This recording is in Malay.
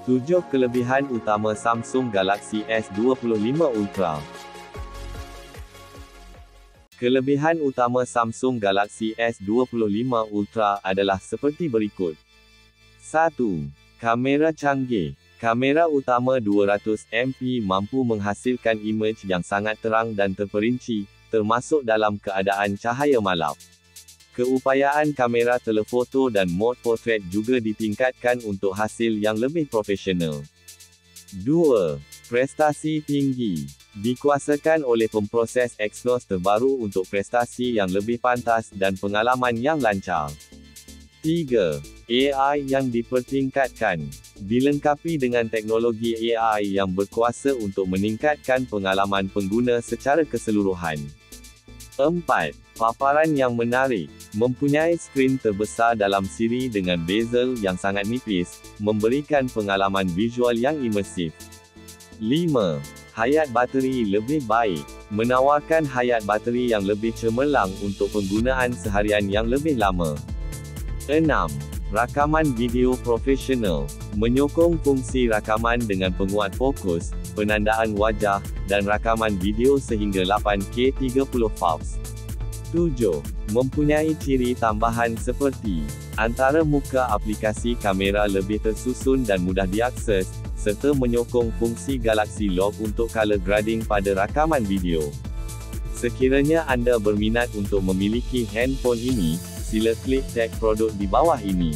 7 kelebihan utama Samsung Galaxy S25 Ultra. Kelebihan utama Samsung Galaxy S25 Ultra adalah seperti berikut. 1. Kamera canggih. Kamera utama 200MP mampu menghasilkan imej yang sangat terang dan terperinci, termasuk dalam keadaan cahaya malam. Keupayaan kamera telefoto dan mod portrait juga ditingkatkan untuk hasil yang lebih profesional. 2. Prestasi tinggi. Dikuasakan oleh pemproses Exynos terbaru untuk prestasi yang lebih pantas dan pengalaman yang lancar. 3. AI yang dipertingkatkan. Dilengkapi dengan teknologi AI yang berkuasa untuk meningkatkan pengalaman pengguna secara keseluruhan. 4. Paparan yang menarik. Mempunyai skrin terbesar dalam siri dengan bezel yang sangat nipis, memberikan pengalaman visual yang imersif. 5. Hayat bateri lebih baik. Menawarkan hayat bateri yang lebih cemerlang untuk penggunaan seharian yang lebih lama. 6. Rakaman video profesional. Menyokong fungsi rakaman dengan penguat fokus, penandaan wajah, dan rakaman video sehingga 8K 30fps. 7. Mempunyai ciri tambahan seperti antara muka aplikasi kamera lebih tersusun dan mudah diakses, serta menyokong fungsi Galaxy Lock untuk color grading pada rakaman video. Sekiranya anda berminat untuk memiliki handphone ini, sila klik tag produk di bawah ini.